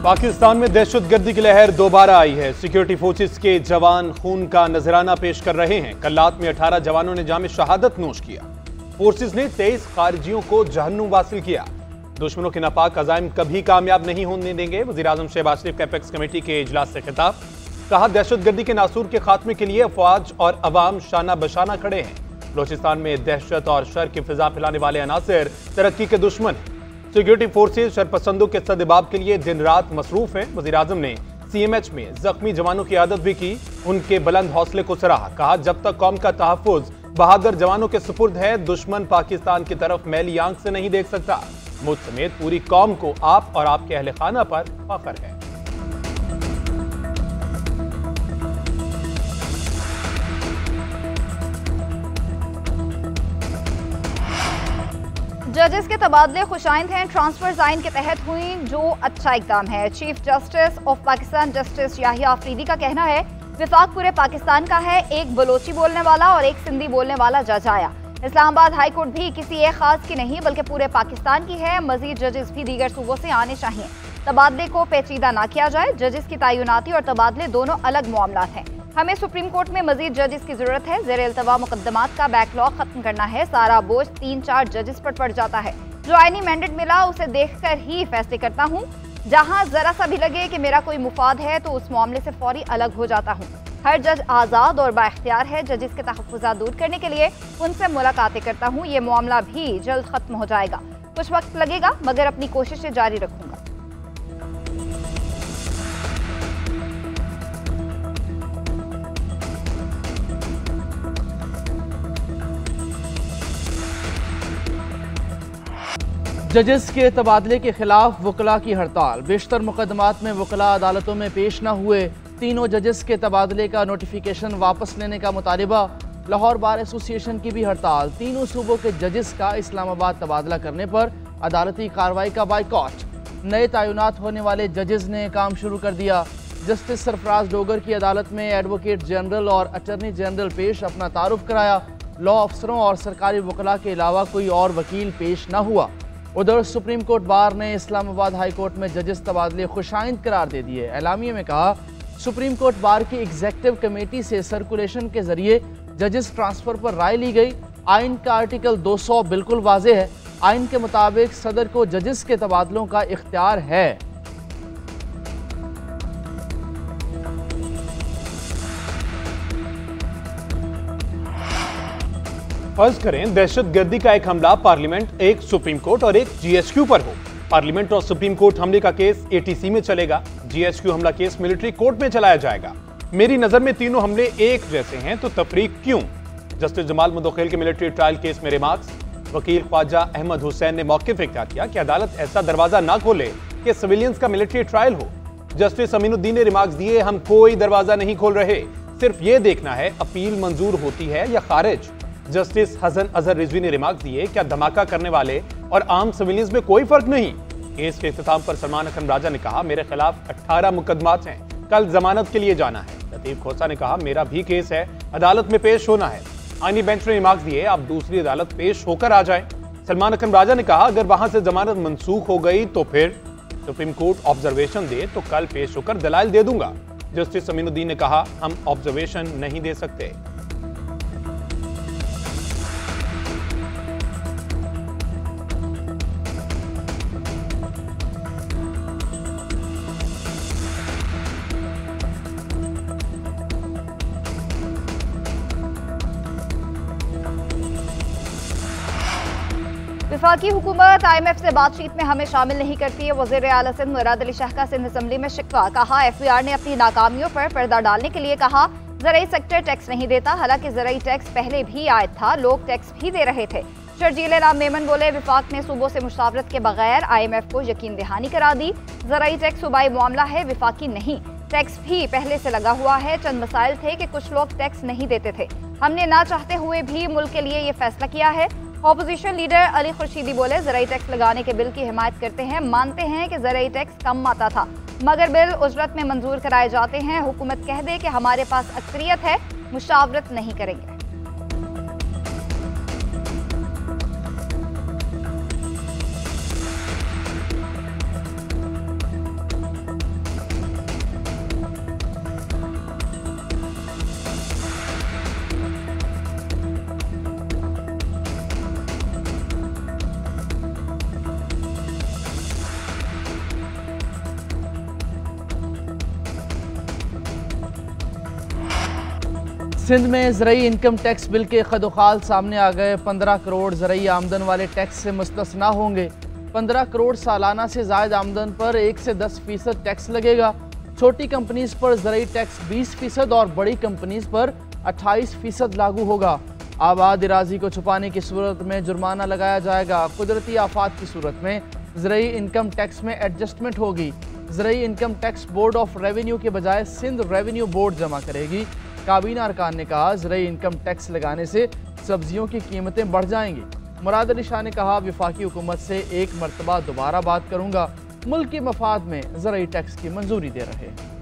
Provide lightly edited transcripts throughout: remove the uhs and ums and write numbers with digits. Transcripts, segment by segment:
पाकिस्तान में दहशतगर्दी की लहर दोबारा आई है। सिक्योरिटी फोर्सेस के जवान खून का नजराना पेश कर रहे हैं। कल्लात में 18 जवानों ने जाम शहादत नोश किया। फोर्सेस ने 23 खारिजियों को जहन्नुम वासिल किया। दुश्मनों के नापाक अज़ाइम कभी कामयाब नहीं होने देंगे। वज़ीर-ए-आज़म शहबाज शरीफ का एपेक्स कमेटी के इजलास से खिताब। कहा, दहशतगर्दी के नासूर के खात्मे के लिए अफवाज और अवाम शाना बशाना खड़े हैं। बलोचिस्तान में दहशत और शर की फिजा फैलाने वाले अनासर तरक्की के दुश्मन। सिक्योरिटी फोर्सेज शरपसंदों के सद्दबाब के लिए दिन रात मसरूफ हैं। वज़ीर-ए-आज़म ने CMH में जख्मी जवानों की आदत भी की। उनके बुलंद हौसले को सराहा। कहा, जब तक कौम का तहफ़्फ़ुज़ बहादुर जवानों के सुपुर्द है, दुश्मन पाकिस्तान की तरफ मैली आंख से नहीं देख सकता। मुझ समेत पूरी कौम को आप और आपके अहले खाना पर फख्र है। जजेस के तबादले खुशाइंद हैं। ट्रांसफर्स आइन के तहत हुई, जो अच्छा इकदाम है। Chief justice of Pakistan justice Yahya Afridi का कहना है, विफाक पूरे पाकिस्तान का है। एक बलोची बोलने वाला और एक सिंधी बोलने वाला जज आया। इस्लामाबाद हाई कोर्ट भी किसी एक खास की नहीं बल्कि पूरे पाकिस्तान की है। मजीद जजेस भी दीगर सूबों से आने चाहिए। तबादले को पेचीदा ना किया जाए। जजेस की तैनाती और तबादले दोनों अलग मामलात हैं। हमें सुप्रीम कोर्ट में मजीद जजेस की जरूरत है। ज़ेर इल्तवा मुकदमात का बैकलॉग खत्म करना है। सारा बोझ 3-4 जजेस पर पड़ जाता है। जो आईनी मैंडेट मिला उसे देखकर ही फैसले करता हूँ। जहाँ जरा सा भी लगे कि मेरा कोई मुफाद है तो उस मामले से फौरी अलग हो जाता हूँ। हर जज आज़ाद और बाइख्तियार है। जजेस के तहफ़्फ़ुज़ात दूर करने के लिए उनसे मुलाकातें करता हूँ। ये मामला भी जल्द खत्म हो जाएगा। कुछ वक्त लगेगा मगर अपनी कोशिशें जारी रखूंगा। जजेस के तबादले के खिलाफ वकला की हड़ताल। बेशतर मुकदमात में वकला अदालतों में पेश न हुए। तीनों जजेस के तबादले का नोटिफिकेशन वापस लेने का मुतालिबा। लाहौर बार एसोसिएशन की भी हड़ताल। तीनों सूबों के जजेस का इस्लामाबाद तबादला करने पर अदालती कार्रवाई का बाइकॉट। नए तैनात होने वाले जजेस ने काम शुरू कर दिया। जस्टिस सरफराज डोगर की अदालत में एडवोकेट जनरल और अटर्नी जनरल पेश अपना तारुफ कराया। लॉ अफसरों और सरकारी वकला के अलावा कोई और वकील पेश न हुआ। उधर सुप्रीम कोर्ट बार ने इस्लामाबाद हाई कोर्ट में जजेस तबादले खुशाइंद करार दे दिए। एलामिये में कहा, सुप्रीम कोर्ट बार की एग्जीक्यूटिव कमेटी से सर्कुलेशन के जरिए जजेस ट्रांसफर पर राय ली गई। आइन का आर्टिकल 200 बिल्कुल वाज़ेह है। आइन के मुताबिक सदर को जजेस के तबादलों का इख्तियार है। फर्ज करें दहशतगर्दी का एक हमला पार्लियामेंट, एक सुप्रीम कोर्ट और एक GHQ पर हो। पार्लियामेंट और सुप्रीम कोर्ट हमले का केस ATC में चलेगा। GHQ हमला केस मिलिट्री कोर्ट में चलाया जाएगा। मेरी नजर में तीनों हमले एक जैसे हैं, तो तफरीक क्यों? जस्टिस जमाल मुदख्खिल के मिलिट्री ट्रायल केस में रिमार्क्स। वकील ख्वाजा अहमद हुसैन ने मौक़िफ़ इख्तियार किया कि अदालत ऐसा दरवाजा ना खोले कि सिविलियंस का मिलिट्री ट्रायल हो। जस्टिस अमीनुद्दीन ने रिमार्क्स दिए, हम कोई दरवाजा नहीं खोल रहे, सिर्फ ये देखना है अपील मंजूर होती है या खारिज। जस्टिस हसन अजहर रिजवी ने रिमार्क दिए, क्या धमाका करने वाले और आम सिविलियंस में कोई फर्क नहीं? केस के इख्तिताम पर सलमान अकरम राजा ने कहा, मेरे खिलाफ 18 मुकदमात हैं, कल जमानत के लिए जाना है। लतीफ खोसा ने कहा, मेरा भी केस है, अदालत में पेश होना है। आईनी बेंच ने रिमार्क दिए, आप दूसरी अदालत पेश होकर आ जाएं। सलमान अकरम राजा ने कहा, अगर वहां से जमानत मनसूख हो गई तो फिर सुप्रीम कोर्ट ऑब्जर्वेशन दे तो कल पेश होकर दलाइल दे दूंगा। जस्टिस अमीनुद्दीन ने कहा, हम ऑब्जर्वेशन नहीं दे सकते। वफाकी हुकूमत IMF से बातचीत में हमें शामिल नहीं करती है। वज़ीर आला सिंध मुराद अली शाह का सिंध असम्बली में शिकवा। कहा, FBR ने अपनी नाकामियों पर पर्दा डालने के लिए कहा, ज़राई सेक्टर टैक्स नहीं देता। हालांकि ज़राई टैक्स पहले भी आयद था, लोग टैक्स भी दे रहे थे। शर्जील राम मेमन बोले, विफाक ने सूबों से मुशावरत के बगैर IMF को यकीन दहानी करा दी। ज़राई टैक्स सूबाई मामला है, विफाकी नहीं। टैक्स भी पहले से लगा हुआ है। चंद मसाइल थे कि कुछ लोग टैक्स नहीं देते थे। हमने ना चाहते हुए भी मुल्क के लिए ये फैसला किया है। ऑपोजिशन लीडर अली खुर्शीदी बोले, ज़राई टैक्स लगाने के बिल की हिमायत करते हैं। मानते हैं कि ज़राई टैक्स कम आता था मगर बिल उजरत में मंजूर कराए जाते हैं। हुकूमत कह दे कि हमारे पास अक्सरियत है, मुशावरत नहीं करेंगे। सिंध में ज़रई इनकम टैक्स बिल के खदोखाल सामने आ गए। 15 करोड़ ज़रई आमदन वाले टैक्स से मुस्तस्ना होंगे। 15 करोड़ सालाना से ज़ायद आमदन पर 1 से 10% टैक्स लगेगा। छोटी कंपनीज पर ज़रई टैक्स 20% और बड़ी कंपनीज पर 28% लागू होगा। आबाद इराजी को छुपाने की सूरत में जुर्माना लगाया जाएगा। कुदरती आफात की सूरत में ज़रई इनकम टैक्स में एडजस्टमेंट होगी। ज़रई income tax board of revenue के बजाय सिंध रेवेन्यू बोर्ड जमा करेगी। काबीना अरकान ने कहा, ज़रई इनकम टैक्स लगाने से सब्जियों की कीमतें बढ़ जाएंगी। मुराद अली शाह ने कहा, वफाकी हुकूमत से एक मरतबा दोबारा बात करूंगा। मुल्क के मफाद में ज़रई टैक्स की मंजूरी दे रहे हैं।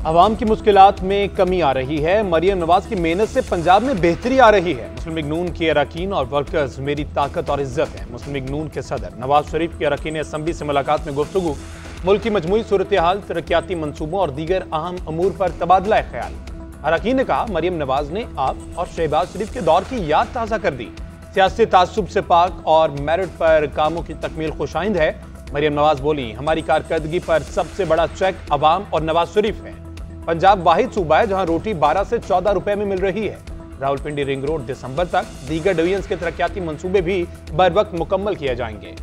अवाम की मुश्किलात में कमी आ रही है। मरियम नवाज की मेहनत से पंजाब में बेहतरी आ रही है। मुस्लिम लीग नून के अरकान और वर्कर्स मेरी ताकत और इज्जत है। मुस्लिम लीग नून के सदर नवाज शरीफ के अरकान असम्बली से मुलाकात में गुफ्तगू। मुल्क की मजमूई सूरत हाल, तरक्याती मनसूबों और दीगर अहम अमूर पर तबादला ख्याल। अरकान ने कहा, मरियम नवाज ने आप और शहबाज शरीफ के दौर की याद ताज़ा कर दी। सियासी तासुब से पाक और मेरिट पर कामों की तकमील खुशाइंद है। मरियम नवाज बोली, हमारी कारकर्दगी पर सबसे बड़ा चेक अवाम और नवाज शरीफ है। पंजाब वाहिद सूबा है जहां रोटी 12 से 14 रुपए में मिल रही है। रावलपिंडी रिंग रोड दिसंबर तक, दीगर डिवीजन के तरक्याती मंसूबे भी बर वक्त मुकम्मल किए जाएंगे।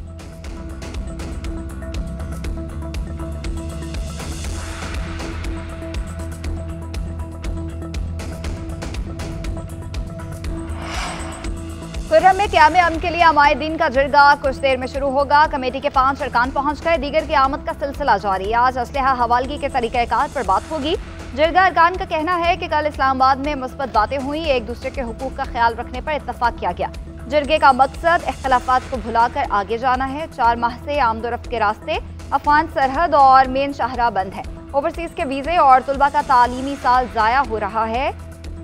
खुर्रम में क़याम अमन के लिए अमाए दिन का जरगा कुछ देर में शुरू होगा। कमेटी के 5 अरकान पहुंच गए। दीगर की आमद का सिलसिला जारी। आज असलहा हवालगी के तरीक़ाकार पर बात होगी। जरगा अरकान का कहना है कि कल इस्लामाबाद में मुस्बत बातें हुई। एक दूसरे के हुकूक का ख्याल रखने पर इत्तफाक किया गया। जरगे का मकसद इख्तलाफात को भुलाकर आगे जाना है। 4 माह से आमदोरफ्त के रास्ते, अफगान सरहद और मेन शाहरा बंद है। ओवरसीज के वीज़े और तुलबा का तालीमी साल ज़ाया हो रहा है।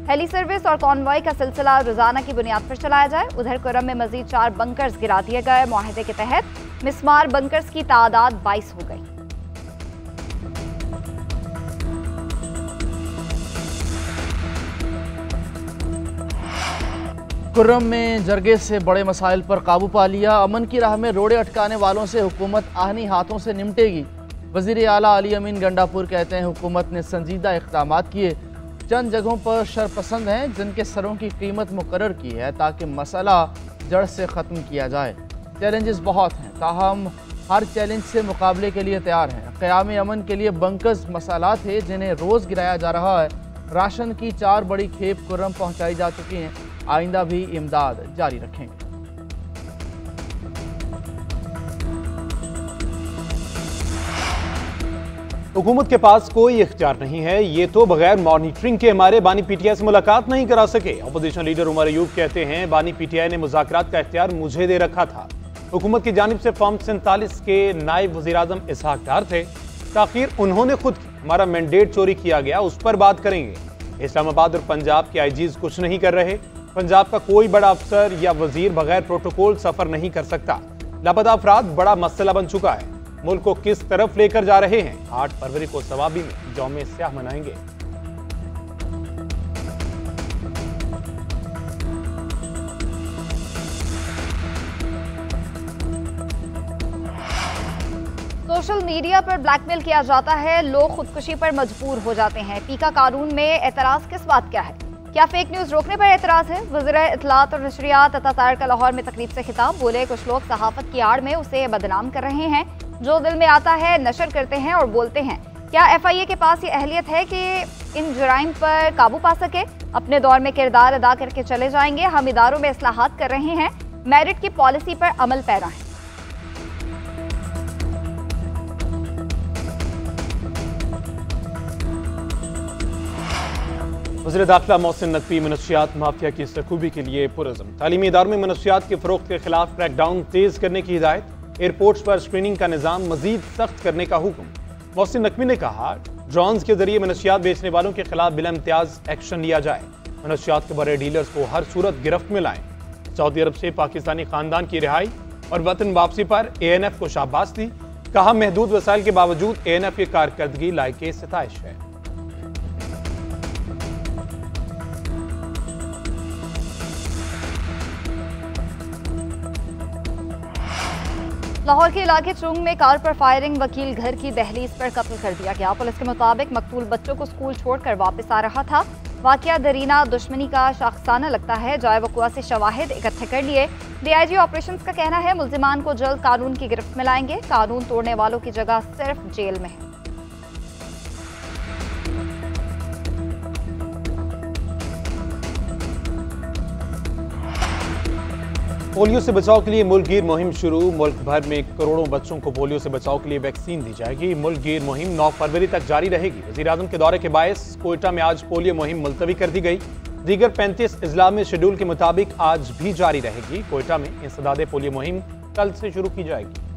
हेली सर्विस और कॉन्वॉय का सिलसिला रोजाना की बुनियाद पर चलाया जाए। उधर कुर्रम में मजीद 4 बंकर्स गिरा दिए गए। मुआहदे के तहत मिसमार बंकर्स की तादाद 22 हो गई। कुर्रम में जरगे से बड़े मसाइल पर काबू पा लिया। अमन की राह में रोड़े अटकाने वालों से हुकूमत आहनी हाथों से निपटेगी। वज़ीर आला अली अमीन गंडापुर कहते हैं, हुकूमत ने संजीदा इक़दाम किए। चंद जगहों पर शरपसंद हैं जिनके सरों की कीमत मुकर्रर की है ताकि मसला जड़ से ख़त्म किया जाए। चैलेंजेस बहुत हैं, ताहम हर चैलेंज से मुकाबले के लिए तैयार हैं। क़याम अमन के लिए बंकर्स मसाला थे जिन्हें रोज़ गिराया जा रहा है। राशन की 4 बड़ी खेप कुर्रम पहुँचाई जा चुकी हैं। आइंदा भी इमदाद जारी रखेंगे। हुकूमत के पास कोई इख्तियार नहीं है। ये तो बगैर मॉनिटरिंग के हमारे बानी पीटीआई से मुलाकात नहीं करा सके। अपोजिशन लीडर उमर अयूब कहते हैं, बानी पीटीआई ने मुज़ाकरात का इख्तियार मुझे दे रखा था। हुकूमत की जानिब से फॉर्म 47 के नायब वज़ीर आज़म इसहाक डार थे। ताख़ीर उन्होंने खुद की। हमारा मैंडेट चोरी किया गया, उस पर बात करेंगे। इस्लामाबाद और पंजाब के आईजीज कुछ नहीं कर रहे। पंजाब का कोई बड़ा अफसर या वजीर बगैर प्रोटोकॉल सफर नहीं कर सकता। लापता अफराद बड़ा मसला बन चुका है। मुल्क को किस तरफ लेकर जा रहे हैं? 8 फरवरी को सवाबी में यौम स्याह मनाएंगे। सोशल मीडिया पर ब्लैकमेल किया जाता है, लोग खुदकुशी पर मजबूर हो जाते हैं। पीका कानून में एतराज किस बात का है? क्या फेक न्यूज रोकने पर एतराज है? वज़ीर इत्तलात और नशरियात अता तारिक का लाहौर में तकरीब से खिताब। बोले, कुछ लोग सहाफत की आड़ में उसे बदनाम कर रहे हैं। जो दिल में आता है नशर करते हैं और बोलते हैं। क्या FIA के पास ये अहलियत है कि इन जुराइम पर काबू पा सके? अपने दौर में किरदार अदा करके चले जाएंगे। हम इदारों में इस्लाहात कर रहे हैं, मेरिट की पॉलिसी पर अमल पैरा है। वज़ीर दाखिला मोहसिन नकवी मनशियात माफिया की सखूबी के लिए पुरज़्म। तालीमी इदारों में मनशियात के फ़रोख्त के खिलाफ क्रैकडाउन तेज करने की हिदायत। एयरपोर्ट्स पर स्क्रीनिंग का निज़ाम मजीद सख्त करने का हुक्म। मोहसिन नकवी ने कहा, ड्रोन्स के जरिए मनशियात बेचने वालों के खिलाफ बिला इम्तियाज एक्शन लिया जाए। मनशियात के बड़े डीलर्स को हर सूरत गिरफ्त में लाएं। सऊदी अरब से पाकिस्तानी खानदान की रिहाई और वतन वापसी पर ANF को शाबाश दी। कहा, महदूद वसाइल के बावजूद ANF की कारकर्दगी लायक सिताइश है। लाहौर के इलाके चुंग में कार पर फायरिंग, वकील घर की दहलीज पर कत्ल कर दिया गया। पुलिस के मुताबिक मकतूल बच्चों को स्कूल छोड़कर वापस आ रहा था। वाकया दरीना दुश्मनी का शाखसाना लगता है। जाए वकुआ से शवाहिद इकट्ठे कर लिए। डीआईजी ऑपरेशंस का कहना है मुल्जिमान को जल्द कानून की गिरफ्त में लाएंगे। कानून तोड़ने वालों की जगह सिर्फ जेल में है। पोलियो से बचाव के लिए मुल्कगीर मुहिम शुरू। मुल्क भर में करोड़ों बच्चों को पोलियो से बचाव के लिए वैक्सीन दी जाएगी। मुल्कगीर मुहिम 9 फरवरी तक जारी रहेगी। वज़ीर-ए-आज़म के दौरे के बायस कोयटा में आज पोलियो मुहिम मुलतवी कर दी गई। दीगर 35 अजला में शेड्यूल के मुताबिक आज भी जारी रहेगी। कोयटा में इंसदादे पोलियो मुहिम कल से शुरू की जाएगी।